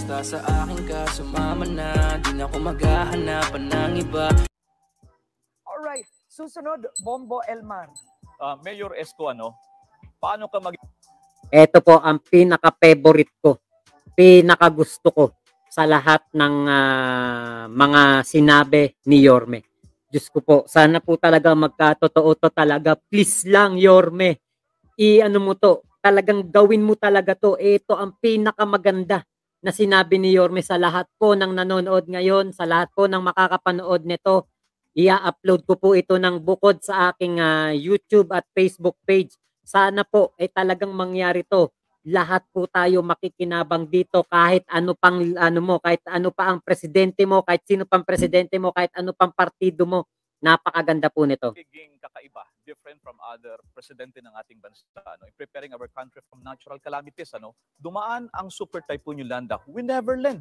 Basta sa akin ka sumama na, di na ako maghahanapan ng iba. Alright, susunod, Bombo Elmar. Mayor Esco, paano ka Ito po ang pinaka-favorite ko, pinaka-gusto ko sa lahat ng mga sinabi ni Yorme. Diyos ko po, sana po talaga magkatotoo to talaga. Please lang, Yorme. I-ano mo to, talagang gawin mo talaga to. Ito ang pinakamaganda na sinabi ni Yorme sa lahat po ng nanonood ngayon, sa lahat po ng makakapanood nito. I-upload ko po ito ng bukod sa aking YouTube at Facebook page. Sana po talagang mangyari to. Lahat po tayo makikinabang dito kahit ano pang kahit ano pa ang presidente mo, kahit sino pang presidente mo, kahit ano pang partido mo. Napakaganda po nito. Magiging kakaiba, different from other presidente ng ating bansa, in preparing our country from natural calamities, dumaan ang super typhoon Yolanda. We never learn.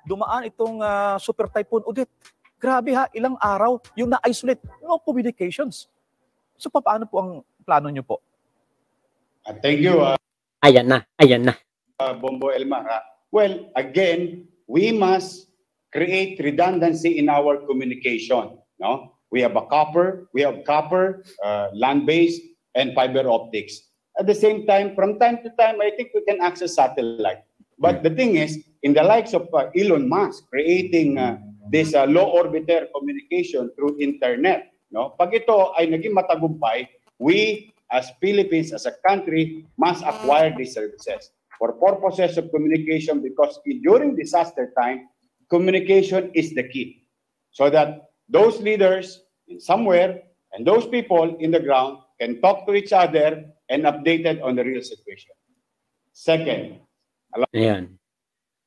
Dumaan itong super typhoon Odette. Grabe ha, ilang araw yung na-isolate, no communications. So paano po ang plano nyo po? Thank you. Ayan na. Bombo Elmar. Well, again, we must create redundancy in our communication. No, we have copper, land-based, and fiber optics. At the same time, from time to time, I think we can access satellite. But the thing is, in the likes of Elon Musk creating this low orbiter communication through internet, pag ito ay naging matagumpay, we as Philippines, as a country, must acquire these services for purposes of communication, because during disaster time, communication is the key. So that those leaders in somewhere and those people in the ground can talk to each other and updated on the real situation. Second, ayan.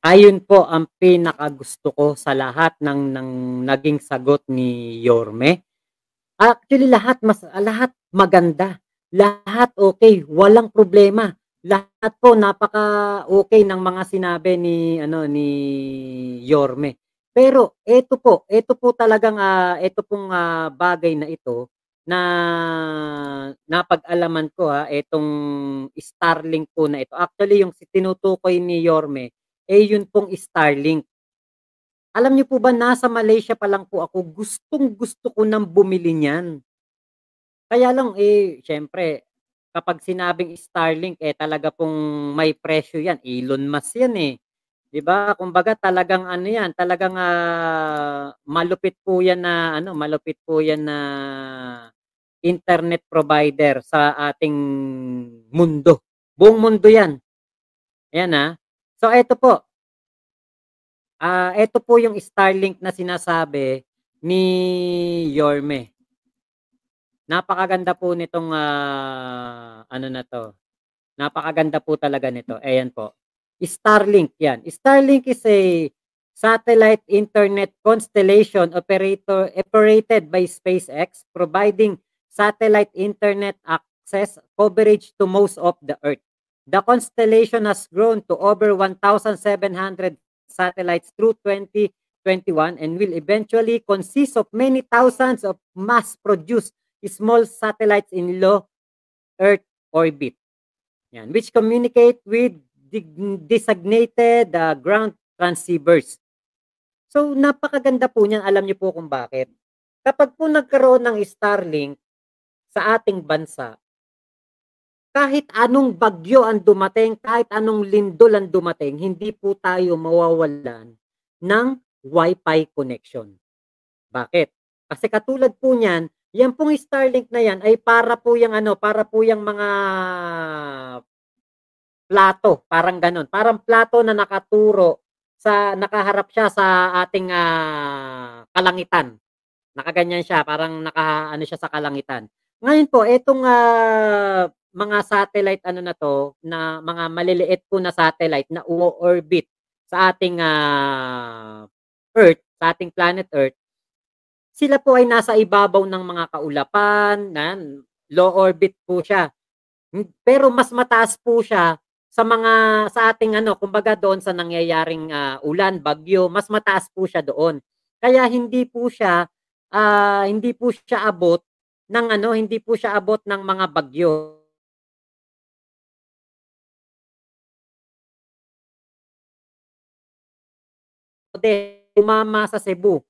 Ayun po ang pinakagusto ko sa lahat ng naging sagot ni Yorme. Actually, lahat maganda. Lahat okay, walang problema. Lahat po napaka-okay ng mga sinabi ni Yorme. Pero ito po talagang ito pong bagay na ito na napag-alaman ko itong Starlink po na ito. Actually, yung tinutukoy ni Yorme yun pong Starlink. Alam niyo po ba, nasa Malaysia pa lang po ako, gustong-gusto ko nang bumili niyan. Kaya lang syempre kapag sinabing Starlink talaga pong may presyo yan. Elon Musk yan 'Di ba? Kumbaga talagang yan, talagang malupit po yan na internet provider sa ating mundo. Buong mundo yan. Ayan So ito po. Ito po yung Starlink na sinasabi ni Yorme. Napakaganda po nitong na to. Napakaganda po talaga nito. Ayan po. Starlink yan. Starlink is a satellite internet constellation operated by SpaceX, providing satellite internet access coverage to most of the Earth. The constellation has grown to over 1,700 satellites through 2021 and will eventually consist of many thousands of mass-produced small satellites in low Earth orbit, which communicate with designated ground transceivers. So, napakaganda po niyan. Alam niyo po kung bakit. Kapag po nagkaroon ng Starlink sa ating bansa, kahit anong bagyo ang dumating, kahit anong lindol ang dumating, hindi po tayo mawawalan ng Wi-Fi connection. Bakit? Kasi katulad po niyan, yan pong Starlink na yan ay para po yung mga plato, parang ganon. Parang plato na nakaharap siya sa ating kalangitan. Nakaganyan siya, parang siya sa kalangitan. Ngayon po, itong mga satellite na to, na mga maliliit po na satellite na orbit sa ating Earth, sa ating planet Earth, sila po ay nasa ibabaw ng mga kaulapan, low orbit po siya. Pero mas mataas po siya sa ating kumbaga doon sa nangyayaring ulan, bagyo, mas mataas po siya doon. Kaya hindi po siya abot ng mga bagyo. umama sa Cebu,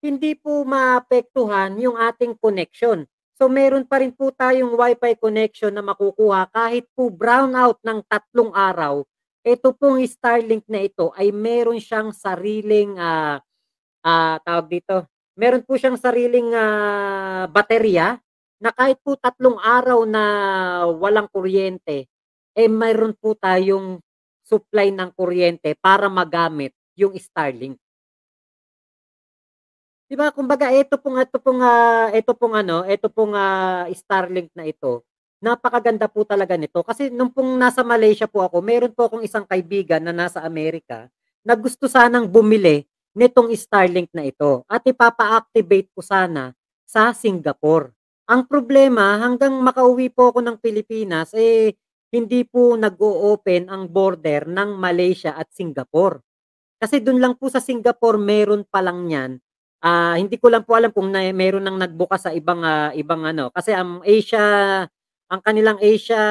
hindi po maapektuhan yung ating connection. So meron pa rin po tayong Wi-Fi connection na makukuha kahit po brownout ng 3 araw. Ito pong Starlink na ito ay meron siyang sariling tawag dito, meron po siyang sariling baterya na kahit po 3 araw na walang kuryente, mayroon po tayong supply ng kuryente para magamit yung Starlink. 'Di ba kumbaga ito pong Starlink na ito, napakaganda po talaga nito kasi nung pong nasa Malaysia po ako, meron po akong isang kaibigan na nasa Amerika na gusto sanang bumili nitong Starlink na ito at ipapa-activate ko sana sa Singapore. Ang problema hanggang makauwi po ako ng Pilipinas, hindi po nag-o-open ang border ng Malaysia at Singapore. Kasi dun lang po sa Singapore meron pa lang niyan. Hindi ko lang po alam kung meron nang nagbukas sa ibang kasi ang kanilang Asia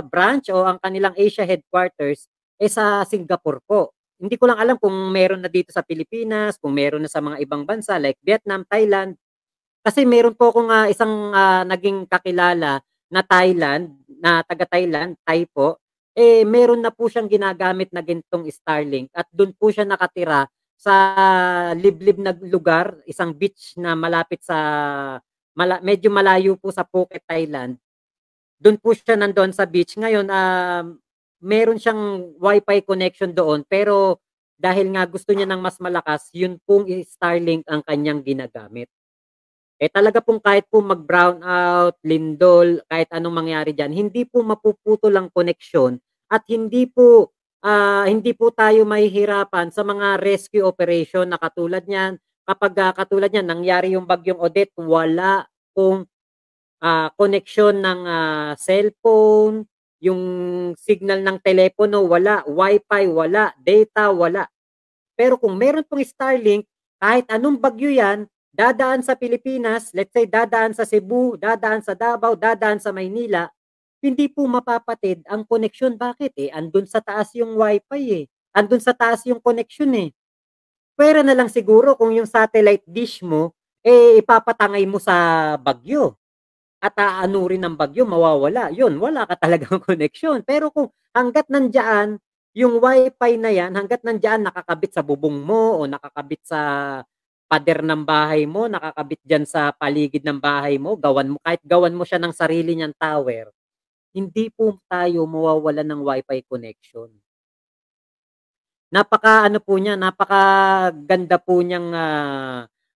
branch o ang kanilang Asia headquarters sa Singapore po. Hindi ko lang alam kung meron na dito sa Pilipinas, kung meron na sa mga ibang bansa like Vietnam, Thailand. Kasi meron po akong isang naging kakilala na taga Thailand, Thai po. Meron na po siyang ginagamit na gintong Starlink at doon po siya nakatira sa liblib na lugar, isang beach na malapit sa medyo malayo po sa Phuket, Thailand. Doon po siya nandoon sa beach. Ngayon, meron siyang Wi-Fi connection doon pero dahil nga gusto niya ng mas malakas, yun pong Starlink ang kanyang ginagamit. Talaga pong kahit po mag-brown out, lindol, kahit anong mangyari diyan, hindi po mapuputol ang koneksyon at hindi po tayo mahihirapan sa mga rescue operation na katulad niyan. Kapag katulad niyan nangyari yung bagyong Odette, wala pong koneksyon ng cellphone, yung signal ng telepono wala, Wi-Fi wala, data wala. Pero kung meron pong Starlink, kahit anong bagyo yan, dadaan sa Pilipinas, let's say dadaan sa Cebu, dadaan sa Davao, dadaan sa Maynila, hindi po mapapatid ang koneksyon. Bakit? Andun sa taas yung Wi-Fi Andun sa taas yung koneksyon Pwera na lang siguro kung yung satellite dish mo, ipapatangay mo sa bagyo. At aanurin ng bagyo, mawawala. Yun, wala ka talagang koneksyon. Pero kung hanggat nandiyan, yung Wi-Fi na yan, hanggat nandiyan, nakakabit sa bubong mo o nakakabit sa pader ng bahay mo, nakakabit dyan sa paligid ng bahay mo, kahit gawan mo siya ng sarili niyang tower, hindi po tayo mawawala ng Wi-Fi connection. Napakaganda po niyang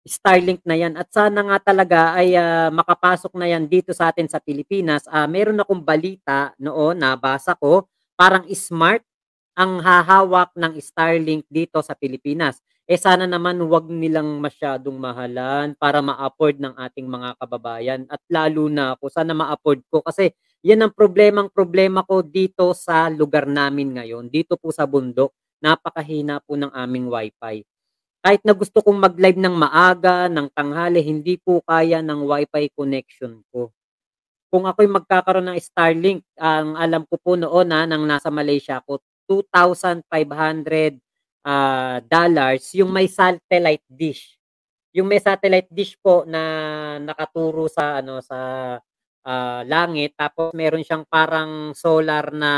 Starlink na yan at sana nga talaga ay makapasok na yan dito sa atin sa Pilipinas. Meron akong balita noon, nabasa ko, parang Smart ang hahawak ng Starlink dito sa Pilipinas. Sana naman wag nilang masyadong mahalan para ma-afford ng ating mga kababayan at lalo na ako, sana ma-afford ko kasi yan ang problema ko dito sa lugar namin ngayon, dito po sa bundok. Napakahina po ng aming Wi-Fi. Kahit na gusto kong mag-live ng maaga, ng tanghali, hindi po kaya ng Wi-Fi connection ko. Kung ako'y magkakaroon ng Starlink, ang alam ko po noon nang nasa Malaysia ako, $2,500 dollars yung may satellite dish. Yung may satellite dish po na nakaturo sa langit tapos meron siyang parang solar na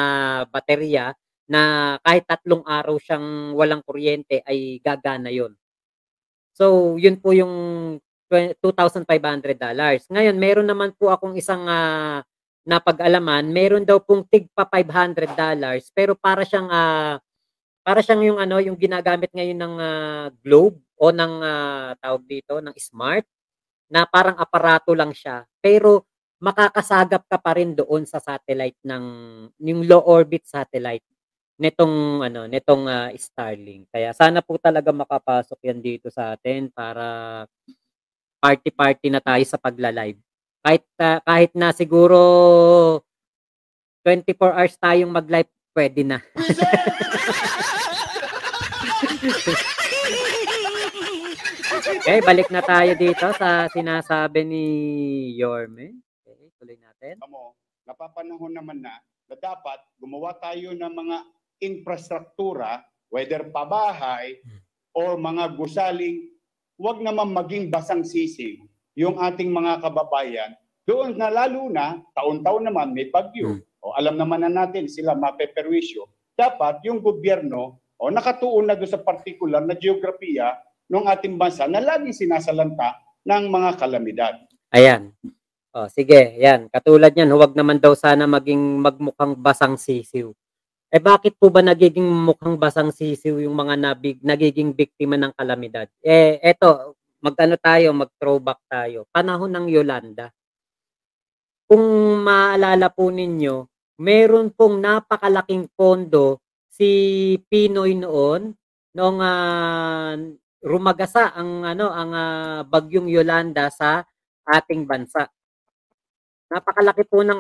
baterya na kahit 3 araw siyang walang kuryente ay gagana yon. So, yun po yung $2,500. Ngayon, meron naman po akong isang napag-alaman, meron daw pong tig pa $500 pero para siyang yung ginagamit ngayon ng Globe o ng tawag dito, ng Smart na parang aparato lang siya. Pero makakasagap ka pa rin doon sa satellite yung low orbit satellite nitong Starlink. Kaya sana po talaga makapasok yan dito sa atin para party na tayo sa pagla-live. Kahit na siguro 24 hours tayong mag-live, pwede na. Okay, balik na tayo dito sa sinasabi ni Yorme. Okay, tuloy natin. Napapanahon naman na dapat gumawa tayo ng mga infrastruktura, whether pabahay or mga gusaling, huwag naman maging basang sisig yung ating mga kababayan. Doon na lalo na, taon-taon naman may bagyo. O alam naman na natin sila mapeperwisyo. Dapat yung gobyerno nakatuon na doon sa particular na geografiya ng ating bansa na laging sinasalanta ng mga kalamidad. Ayan. O, sige, yan. Katulad yan, huwag naman daw sana magmukhang basang sisiw. Eh bakit po ba nagiging mukhang basang sisiw yung mga nagiging biktima ng kalamidad? Eh eto, mag-throwback tayo. Panahon ng Yolanda. Kung maalala po ninyo, meron pong napakalaking pondo si Pinoy noong rumagasa ang bagyong Yolanda sa ating bansa. Napakalaki po ng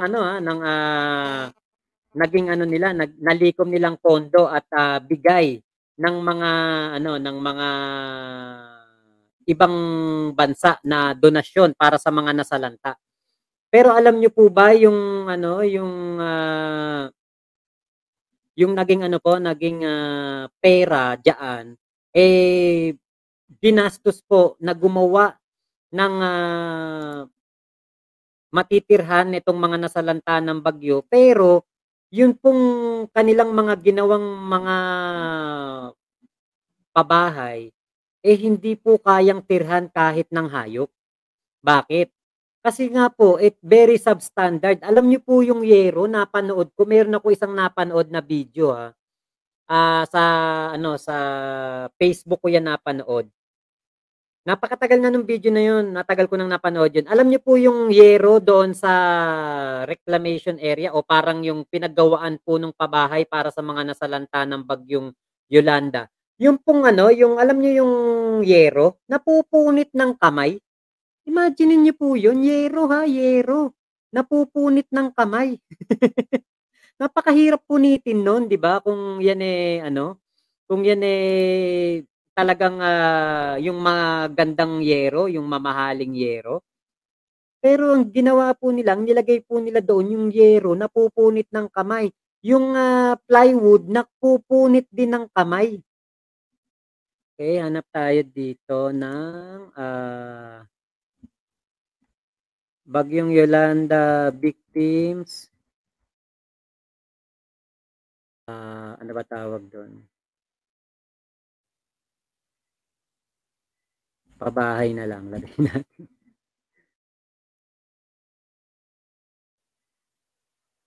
naging nalikom nilang pondo at bigay ng mga ibang bansa na donasyon para sa mga nasalanta. Pero alam niyo po ba yung naging pera diyan ginastos po na gumawa ng matitirhan nitong mga nasalanta ng bagyo, pero yun pong kanilang mga ginawang mga pabahay hindi po kayang tirhan kahit ng hayop. Bakit? Kasi nga po, very substandard. Alam niyo po yung yero, napanood ko. Meron ako isang napanood na video sa Facebook ko yan napanood. Napakatagal na nung video na yun. Natagal ko nang napanood yun. Alam niyo po yung yero doon sa reclamation area o parang yung pinaggawaan po ng pabahay para sa mga nasalanta ng bagyong Yolanda. Yung pong yung alam niyo yung yero, napupunit ng kamay. Imagine niyo po yun, yero yero. Napupunit ng kamay. Napakahirap punitin nun, di ba? Kung yan kung yan talagang yung mga gandang yero, yung mamahaling yero. Pero ang ginawa po nila, nilagay po nila doon yung yero, napupunit ng kamay. Yung plywood, napupunit din ng kamay. Okay, hanap tayo dito ng Bagyong Yolanda victims. Ano ba tawag doon? Pabahay na lang, lagay natin.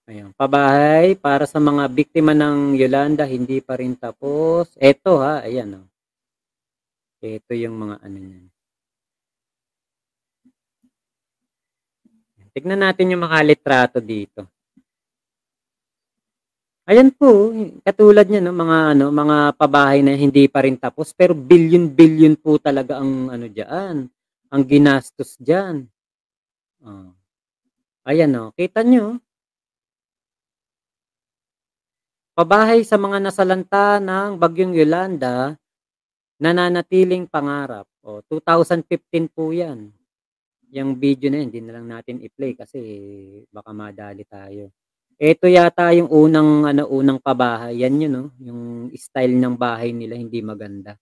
Ayun, pabahay para sa mga biktima ng Yolanda, hindi pa rin tapos. Ito ayan Ito yung mga niyan. Tignan natin yung mga litrato dito. Ayan po, katulad niya mga pabahay na hindi pa rin tapos pero billion po talaga ang diyan, ang ginastos diyan. Ayan kita nyo. Pabahay sa mga nasalanta ng Bagyong Yolanda, nananatiling pangarap. 2015 po 'yan. Yung video na yun, hindi na lang natin i-play kasi baka madali tayo. Ito yata yung unang pabahay. Yan yun, yung style ng bahay nila hindi maganda.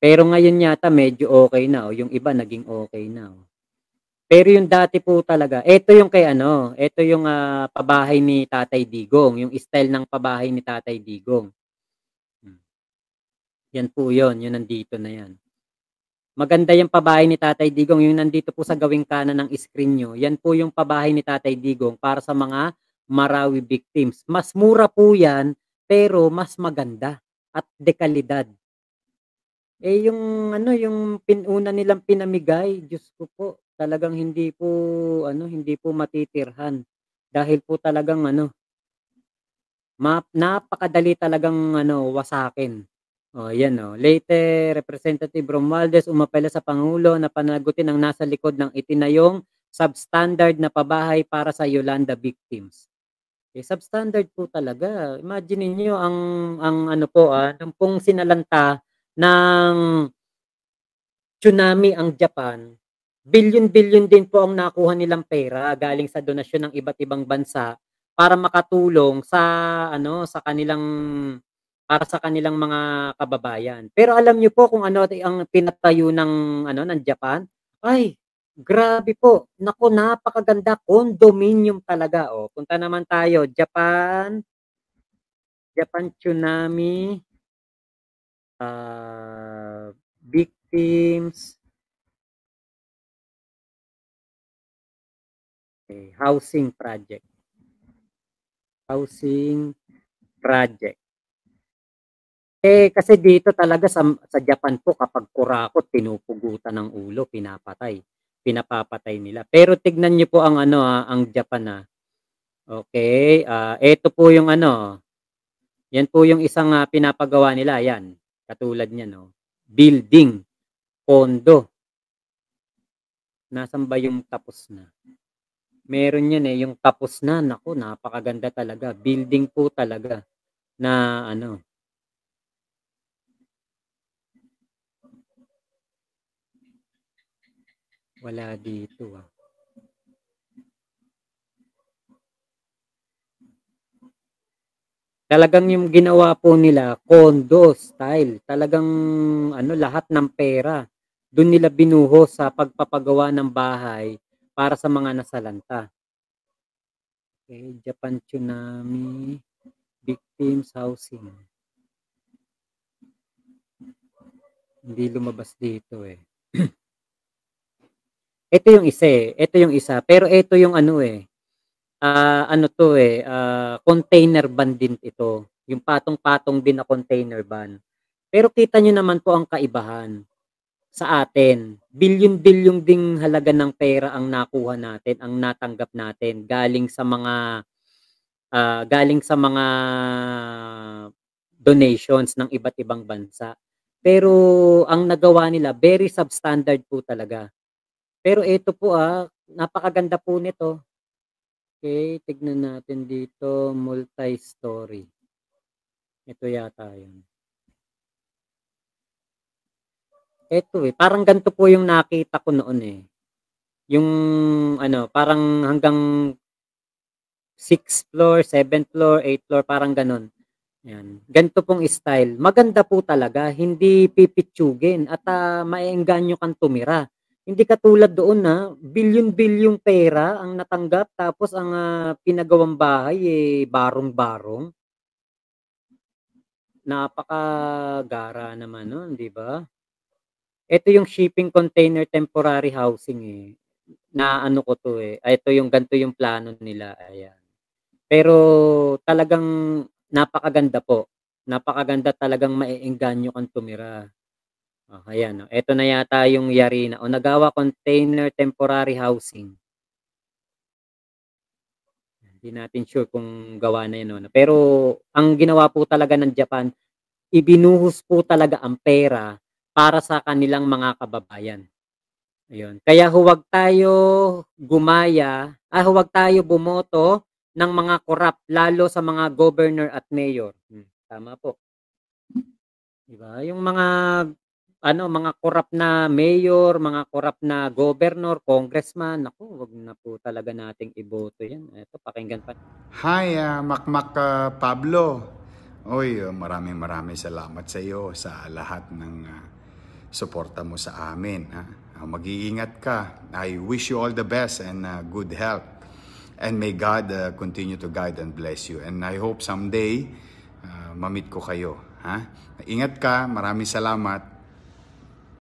Pero ngayon yata medyo okay na, yung iba naging okay na. Pero yung dati po talaga, ito yung ito yung pabahay ni Tatay Digong, yung style ng pabahay ni Tatay Digong. Yan po yun nandito na yan. Maganda yung pabahay ni Tatay Digong, yung nandito po sa gawing kanan ng screen nyo. Yan po yung pabahay ni Tatay Digong para sa mga Marawi victims. Mas mura po yan, pero mas maganda at dekalidad. Yung una nilang pinamigay, Diyos ko po, talagang hindi po matitirhan. Dahil po talagang napakadali talagang wasakin. Yan Leyte Representative Romualdez umapela sa Pangulo na panagutin ang nasa likod ng itinayong substandard na pabahay para sa Yolanda victims. Substandard po talaga. Imagine niyo ang nung pong sinalanta ng tsunami ang Japan, billion din po ang nakuha nilang pera galing sa donasyon ng iba't ibang bansa para makatulong sa sa kanilang para sa kanilang mga kababayan. Pero alam niyo po kung ano ang pinatayo ng ng Japan? Ay, grabe po. Naku, napakaganda, condominium talaga. Oh, punta naman tayo, Japan tsunami victims housing project. Kasi dito talaga sa Japan po kapag kurakot, pinupugutan ng ulo, pinapapatay nila. Pero tignan niyo po ang ang Japan Okay, ito po yung yan po yung isang pinapagawa nila, yan. Katulad niyan, no. Building, condo. Nasaan ba yung tapos na? Meron yan yung tapos na. Naku, napakaganda talaga. Building po talaga na wala dito Talagang yung ginawa po nila, condo style. Talagang lahat ng pera. Doon nila binuhos sa pagpapagawa ng bahay para sa mga nasalanta. Okay, Japan tsunami victims housing. Hindi lumabas dito Ito yung isa. Pero ito yung container van din ito. Yung patong-patong din na container van. Pero kita nyo naman po ang kaibahan sa atin. Bilyon-bilyon ding halaga ng pera ang nakuha natin, ang natanggap natin galing sa mga donations ng iba't ibang bansa. Pero ang nagawa nila very substandard po talaga. Pero ito po napakaganda po nito. Okay, tignan natin dito, multi-story. Ito yata yun. Ito parang ganito po yung nakita ko noon Yung parang hanggang 6th floor, 7th floor, 8th floor, parang ganon. Yan. Ganito pong style. Maganda po talaga, hindi pipitsugin at maiengganyo kang tumira. Hindi katulad doon na bilyon-bilyong pera ang natanggap tapos ang pinagawang bahay barong-barong. Napakagara naman nun, di ba? Ito yung shipping container temporary housing Na ko to Ito yung ganito yung plano nila. Ayan. Pero talagang napakaganda po. Napakaganda talagang maiengganyo kang tumira. Ayan. Ito na yata yung yari na. Onagawa Container Temporary Housing. Hindi natin sure kung gawa na yun. Pero ang ginawa po talaga ng Japan, ibinuhos po talaga ang pera para sa kanilang mga kababayan. Ayun. Kaya huwag tayo huwag tayo bumoto ng mga corrupt, lalo sa mga governor at mayor. Tama po. Diba? Yung mga mga corrupt na mayor, mga corrupt na governor, congressman, wag na po talaga nating iboto yan. Ito, pakinggan pa. Hi, Makmak Pablo. Oy, maraming salamat sa iyo sa lahat ng suporta mo sa amin. Mag-iingat ka. I wish you all the best and good health. And may God continue to guide and bless you. And I hope someday, ma-meet ko kayo. Ingat ka. Maraming salamat.